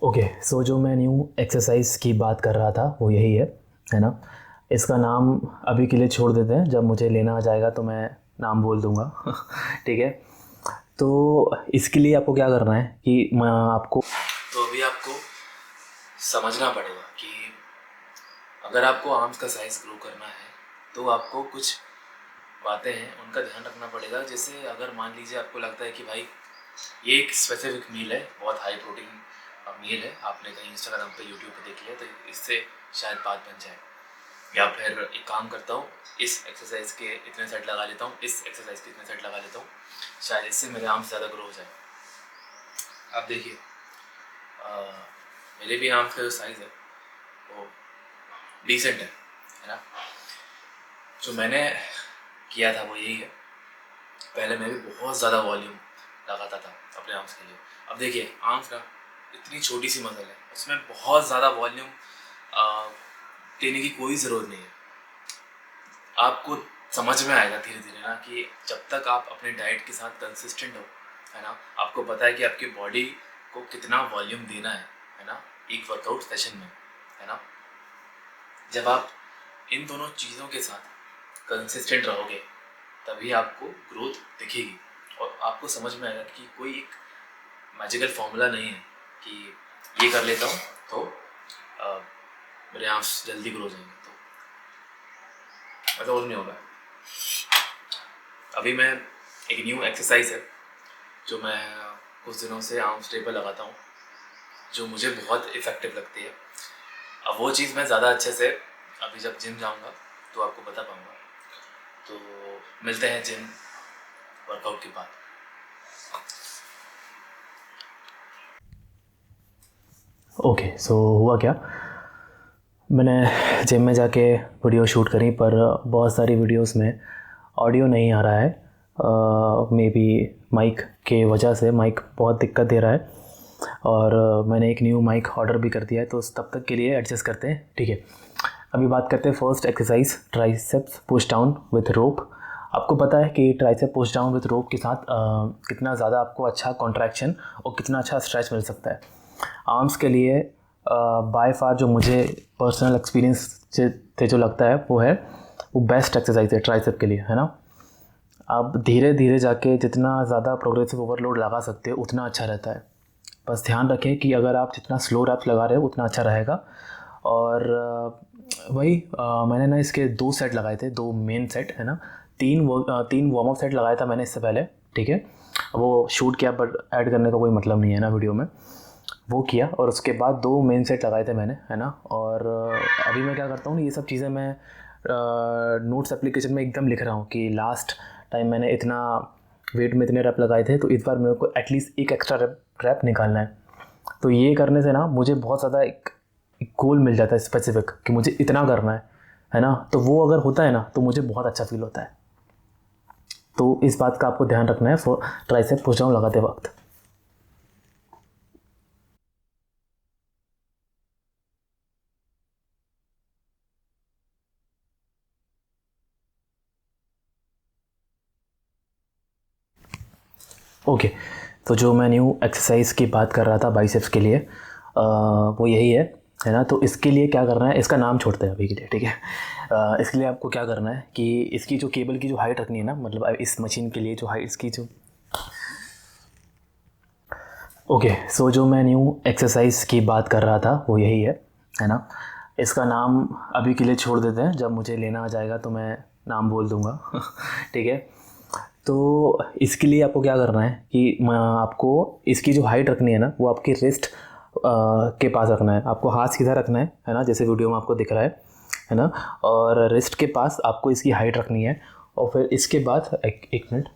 Okay, सो जो मैं new exercise की बात कर रहा था वो यही है ना। इसका नाम अभी के लिए छोड़ देते हैं, जब मुझे लेना आ जाएगा तो मैं नाम बोल दूंगा। ठीक है। तो इसके लिए आपको क्या करना है कि मैं आपको तो अभी आपको समझना पड़ेगा कि अगर आपको आर्म्स का साइज़ ग्रो करना है तो आपको कुछ बातें हैं उनका ध्यान रखना पड़ेगा। जैसे अगर मान लीजिए आपको लगता है कि भाई ये एक स्पेसिफिक मील है, बहुत हाई प्रोटीन मील है, आपने कहीं इंस्टाग्राम पे यूट्यूब पे देख लिया तो इससे शायद बात बन जाए, या फिर एक काम करता हूँ इस एक्सरसाइज के इतने सेट लगा लेता हूँ, इस एक्सरसाइज के इतने सेट लगा लेता हूँ, शायद इससे मेरे आर्म्स ज़्यादा ग्रो हो जाए। अब देखिए, मेरे भी आर्म्स का जो साइज़ है वो डिसेंट है ना। जो मैंने किया था वो यही है, पहले मैं भी बहुत ज़्यादा वॉल्यूम लगाता था अपने आर्म्स के लिए। अब देखिए, आर्म्स ना इतनी छोटी सी मसल है, उसमें बहुत ज़्यादा वॉल्यूम देने की कोई ज़रूरत नहीं है। आपको समझ में आएगा धीरे धीरे ना कि जब तक आप अपने डाइट के साथ कंसिस्टेंट हो, है ना, आपको पता है कि आपकी बॉडी को कितना वॉल्यूम देना है ना, एक वर्कआउट सेशन में, है ना। जब आप इन दोनों चीज़ों के साथ कंसिस्टेंट रहोगे तभी आपको ग्रोथ दिखेगी, और आपको समझ में आएगा कि कोई एक मैजिकल फॉर्मूला नहीं है कि ये कर लेता हूँ तो मेरे आर्म्स जल्दी ग्रो हो जाएंगे, तो ऐसा कुछ नहीं होगा। अभी मैं एक न्यू एक्सरसाइज है जो मैं कुछ दिनों से आर्म्स डे पर लगाता हूँ, जो मुझे बहुत इफ़ेक्टिव लगती है। अब वो चीज़ मैं ज़्यादा अच्छे से अभी जब जिम जाऊँगा तो आपको बता पाऊँगा। तो मिलते हैं जिम वर्कआउट के बाद। ओके, सो हुआ क्या, मैंने जिम में जाके वीडियो शूट करी, पर बहुत सारी वीडियोस में ऑडियो नहीं आ रहा है। मे बी माइक के वजह से माइक बहुत दिक्कत दे रहा है, और मैंने एक न्यू माइक ऑर्डर भी कर दिया है, तो तब तक के लिए एडजस्ट करते हैं। ठीक है, अभी बात करते हैं first exercise, triceps push down with rope. आपको पता है कि tricep push down with rope के साथ कितना ज़्यादा आपको अच्छा कॉन्ट्रैक्शन और कितना अच्छा स्ट्रेच मिल सकता है। आर्म्स के लिए बाय फार जो मुझे पर्सनल एक्सपीरियंस से जो लगता है वो बेस्ट एक्सरसाइज है ट्राइसेप के लिए, है ना। आप धीरे धीरे जाके जितना ज़्यादा प्रोग्रेसिव ओवरलोड लगा सकते हो उतना अच्छा रहता है। बस ध्यान रखें कि अगर आप जितना स्लो रैप्स लगा रहे हो उतना अच्छा रहेगा। और वही मैंने ना इसके 2 सेट लगाए थे, 2 मेन सेट, है ना। 3 वार्म अप सेट लगाया था मैंने इससे पहले, ठीक है। वो शूट किया बट ऐड करने का कोई मतलब नहीं है ना वीडियो में, वो किया। और उसके बाद 2 मेन सेट लगाए थे मैंने, है ना। और अभी मैं क्या करता हूँ, ये सब चीज़ें मैं नोट्स एप्लीकेशन में एकदम लिख रहा हूँ कि लास्ट टाइम मैंने इतना वेट में इतने रैप लगाए थे, तो इस बार मेरे को एटलीस्ट एक एक्स्ट्रा रैप निकालना है। तो ये करने से ना मुझे बहुत ज़्यादा एक गोल मिल जाता है स्पेसिफिक कि मुझे इतना करना है ना। तो वो अगर होता है ना तो मुझे बहुत अच्छा फील होता है। तो इस बात का आपको ध्यान रखना है फॉर ट्राइसेप पुश डाउन लगाते वक्त। ओके, तो जो मैं न्यू एक्सरसाइज की बात कर रहा था बाइसेप्स के लिए, वो यही है ना। तो इसके लिए क्या करना है, इसका नाम छोड़ते हैं अभी के लिए, ठीक है। इसके लिए आपको क्या करना है कि इसकी जो केबल की जो हाइट रखनी है ना, मतलब इस मशीन के लिए जो हाइट इसकी जो ओके, सो जो मैं न्यू एक्सरसाइज की बात कर रहा था वो यही है ना। इसका नाम अभी के लिए छोड़ देते हैं, जब मुझे लेना आ जाएगा तो मैं नाम बोल दूंगा। ठीक है। तो इसके लिए आपको क्या करना है कि मैं आपको इसकी जो हाइट रखनी है ना वो आपकी रिस्ट के पास रखना है। आपको हाथ सीधा रखना है ना, जैसे वीडियो में आपको दिख रहा है ना। और रिस्ट के पास आपको इसकी हाइट रखनी है। और फिर इसके बाद एक मिनट,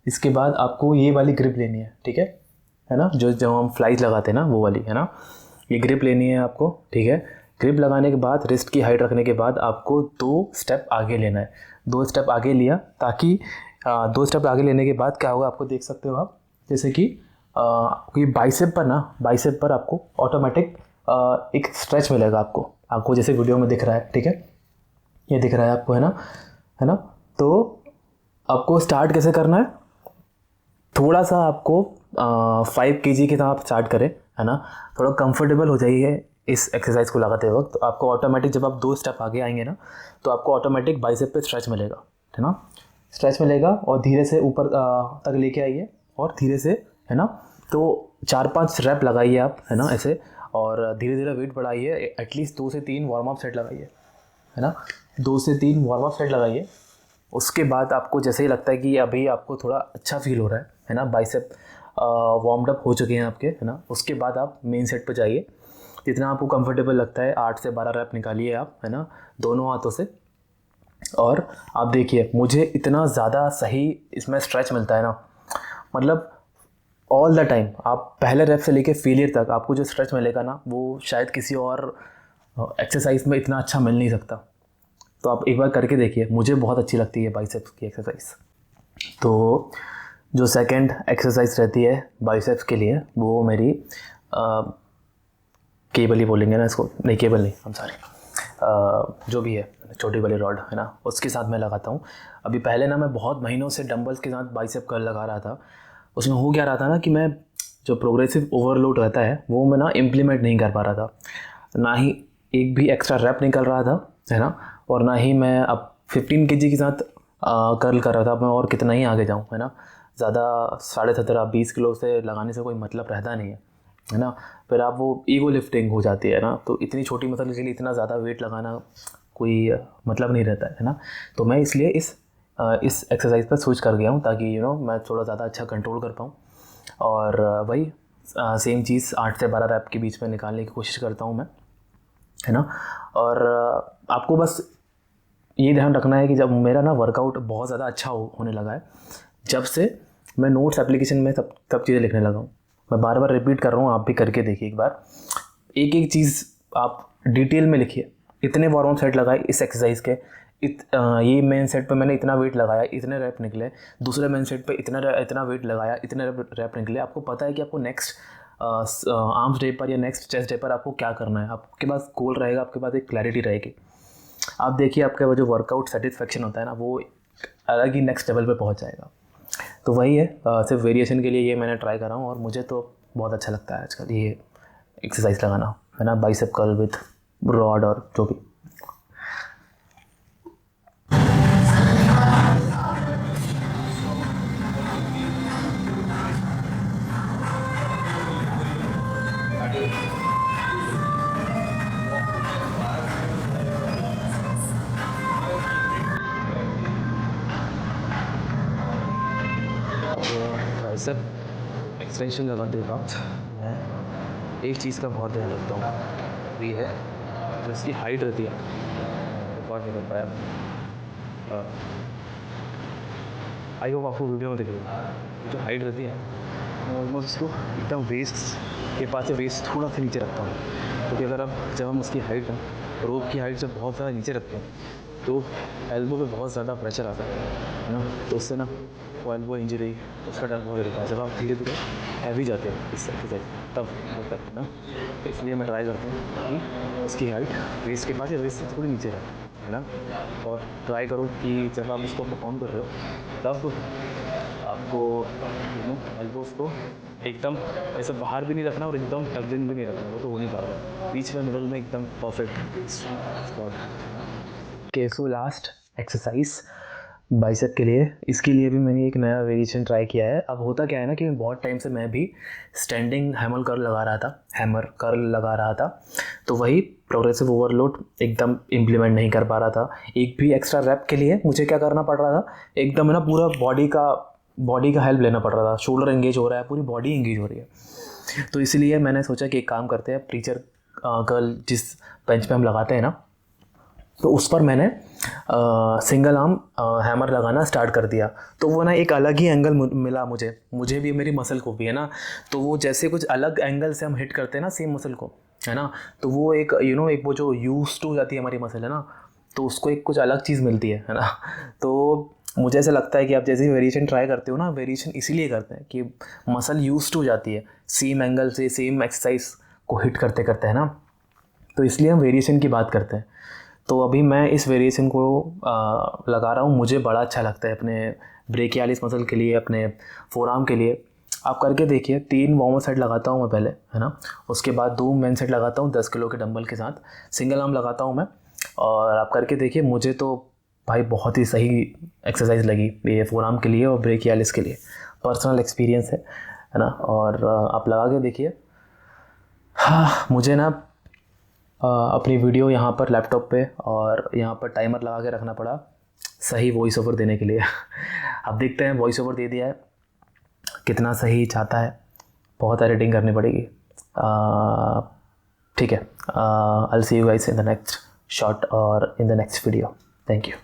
इसके बाद आपको ये वाली ग्रिप लेनी है, ठीक है ना। जो जो हम फ्लाइज लगाते हैं ना वो वाली, है ना। ये ग्रिप लेनी है आपको, ठीक है। ग्रिप लगाने के बाद रिस्ट की हाइट रखने के बाद आपको 2 स्टेप आगे लेना है। 2 स्टेप आगे लिया, ताकि 2 स्टेप आगे लेने के बाद क्या होगा आपको देख सकते हो आप, जैसे कि ये बाइसेप पर आपको ऑटोमेटिक एक स्ट्रेच मिलेगा आपको जैसे वीडियो में दिख रहा है, ठीक है। ये दिख रहा है आपको, है ना। तो आपको स्टार्ट कैसे करना है, थोड़ा सा आपको 5 kg के साथ आप स्टार्ट करें, है ना, थोड़ा कंफर्टेबल हो जाइए इस एक्सरसाइज को लगाते वक्त। तो आपको ऑटोमेटिक जब आप 2 स्टेप आगे आएंगे ना, तो आपको ऑटोमेटिक बाइसेप पे स्ट्रेच मिलेगा, है ना, स्ट्रेच मिलेगा। और धीरे से ऊपर तक लेके आइए और धीरे से, है ना, तो 4-5 रैप लगाइए आप, है ना, ऐसे, और धीरे धीरे वेट बढ़ाइए। एटलीस्ट 2 से 3 वार्म अप सेट लगाइए, है ना, 2 से 3 वार्म अप सेट लगाइए। उसके बाद आपको जैसे ही लगता है कि अभी आपको थोड़ा अच्छा फील हो रहा है ना, बाइसेप वार्म्ड अप हो चुके हैं आपके, है ना, उसके बाद आप मेन सेट पे जाइए। जितना आपको कंफर्टेबल लगता है 8 से 12 रैप निकालिए आप, है ना, दोनों हाथों से। और आप देखिए मुझे इतना ज़्यादा सही इसमें स्ट्रेच मिलता है ना, मतलब ऑल द टाइम। आप पहले रैप से लेके फेलियर तक आपको जो स्ट्रेच मिलेगा ना, वो शायद किसी और एक्सरसाइज में इतना अच्छा मिल नहीं सकता। तो आप एक बार करके देखिए, मुझे बहुत अच्छी लगती है बाइसेप्स की एक्सरसाइज। तो जो सेकंड एक्सरसाइज रहती है बाइसेप्स के लिए, वो मेरी केबल ही बोलेंगे ना इसको, नहीं केबल नहीं, हम सॉरी, जो भी है छोटी वाली रॉड, है ना, उसके साथ मैं लगाता हूँ। अभी पहले ना मैं बहुत महीनों से डंबल्स के साथ बाइसेप कर्ल लगा रहा था। उसमें हो क्या रहा था ना कि मैं जो प्रोग्रेसिव ओवरलोड रहता है वो मैं ना इम्प्लीमेंट नहीं कर पा रहा था, ना ही एक भी एक्स्ट्रा रैप निकल रहा था, है ना, और ना ही मैं अब 15 kg के साथ कर्ल कर रहा था। मैं और कितना ही आगे जाऊँ, है ना, ज़्यादा 17.5-20 किलो से लगाने से कोई मतलब रहता नहीं है ना। फिर आप वो ईगो लिफ्टिंग हो जाती है ना, तो इतनी छोटी मसल के लिए इतना ज़्यादा वेट लगाना कोई मतलब नहीं रहता है ना। तो मैं इसलिए इस एक्सरसाइज पर स्विच कर गया हूँ, ताकि मैं थोड़ा ज़्यादा अच्छा कंट्रोल कर पाऊँ। और वही सेम चीज़ 8 से 12 रैप के बीच में निकालने की कोशिश करता हूँ मैं, है ना। और आपको बस ये ध्यान रखना है कि जब मेरा ना वर्कआउट बहुत ज़्यादा अच्छा होने लगा है, जब से मैं नोट्स एप्लीकेशन में सब चीज़ें लिखने लगा हूँ। मैं बार बार रिपीट कर रहा हूँ, आप भी करके देखिए एक बार। एक एक चीज़ आप डिटेल में लिखिए। इतने वार्म अप सेट लगाए इस एक्सरसाइज के, ये मेन सेट पे मैंने इतना वेट लगाया, इतने रैप निकले। दूसरे मेन सेट पे इतना वेट लगाया, इतने रैप निकले। आपको पता है कि आपको नेक्स्ट आर्म्स डे पर या नेक्स्ट चेस्ट डे पर आपको क्या करना है। आपके पास गोल रहेगा, आपके पास एक क्लैरिटी रहेगी। आप देखिए आपका वो जो वर्कआउट सेटिस्फेक्शन होता है ना, वो अलग ही नेक्स्ट लेवल पे पहुंच जाएगा। तो वही है, सिर्फ वेरिएशन के लिए ये मैंने ट्राई करा हूँ, और मुझे तो बहुत अच्छा लगता है आजकल ये एक्सरसाइज लगाना, है ना, बाइसेप कर्ल विथ रॉड और जो भी। बाइसेप एक्सटेंशन लगाते वक्त मैं एक चीज़ का बहुत ध्यान रखता हूँ, ये है जो इसकी हाइट रहती है। बहुत नहीं कर पाया, आई होप आपको वीडियो में दिखेगा। जो हाइट रहती है मैं ऑलमोस्ट इसको एकदम वेस्ट के पास से वेस्ट थोड़ा सा नीचे रखता हूँ, क्योंकि अगर आप जब हम उसकी हाइट ना, रोप की हाइट जब बहुत ज़्यादा नीचे रखते हैं तो एल्बो पे बहुत ज़्यादा प्रेशर आता है ना, तो उससे ना वो एल्बो इंजरी उसका डर बहुत रहता है। जब आप धीरे धीरे हैवी जाते हैं इस एक्सरसाइज तब होता है ना, तो इसलिए मैं ट्राई करता हूँ कि उसकी हाइट वेस्ट के पास या वेस्ट से थोड़ी नीचे है ना। और ट्राई करो कि जब आप उसको परफॉर्म कर रहे हो तब आपको एल्बोस को एकदम ऐसा बाहर भी नहीं रखना और एकदम टक्ड इन भी नहीं रखना, वो तो हो नहीं पा रहा। बीच में मिडल में एकदम perfect spot. Okay, so last exercise bicep के लिए, इसके लिए भी मैंने एक नया वेरिएशन ट्राई किया है। अब होता क्या है ना कि बहुत टाइम से मैं भी स्टैंडिंग हैमर कर्ल लगा रहा था, तो वही प्रोग्रेसिव ओवरलोड एकदम इम्प्लीमेंट नहीं कर पा रहा था। एक भी एक्स्ट्रा रैप के लिए मुझे क्या करना पड़ रहा था, एकदम है ना पूरा बॉडी का हेल्प लेना पड़ रहा था। शोल्डर एंगेज हो रहा है, पूरी बॉडी एंगेज हो रही है। तो इसलिए मैंने सोचा कि एक काम करते हैं, प्रीचर कर्ल जिस बेंच पे हम लगाते हैं ना, तो उस पर मैंने सिंगल आर्म हैमर लगाना स्टार्ट कर दिया। तो वो ना एक अलग ही एंगल मिला मुझे भी, मेरी मसल को भी, है ना। तो वो जैसे कुछ अलग एंगल से हम हिट करते हैं ना सेम मसल को, है ना, तो वो एक एक वो जो यूज टू जाती है हमारी मसल, है ना, तो उसको एक कुछ अलग चीज़ मिलती है ना। तो मुझे ऐसा लगता है कि आप जैसे वेरिएशन ट्राई करते हो ना, वेरिएशन इसीलिए करते हैं कि मसल यूज टू जाती है सेम एंगल से, सेम एक्सरसाइज को हिट करते करते, है ना। तो इसलिए हम वेरिएशन की बात करते हैं। तो अभी मैं इस वेरिएशन को लगा रहा हूँ। मुझे बड़ा अच्छा लगता है अपने ब्रेकियालिस मसल के लिए, अपने फोरआर्म के लिए। आप करके देखिए। 3 वार्म अप सेट लगाता हूँ मैं पहले, है ना, उसके बाद 2 मेन सेट लगाता हूँ 10 किलो के डंबल के साथ, सिंगल आर्म लगाता हूँ मैं। और आप करके देखिए, मुझे तो भाई बहुत ही सही एक्सरसाइज लगी ये फोर आर्म के लिए और ब्रेकियालिस के लिए, पर्सनल एक्सपीरियंस है ना। और आप लगा के देखिए। हाँ, मुझे ना अपनी वीडियो यहाँ पर लैपटॉप पे और यहाँ पर टाइमर लगा के रखना पड़ा सही वॉइस ओवर देने के लिए। अब देखते हैं, वॉइस ओवर दे दिया है, कितना सही चाहता है, बहुत एडिटिंग करनी पड़ेगी। ठीक है, I will see you guys in the next shot और in the next video. Thank you.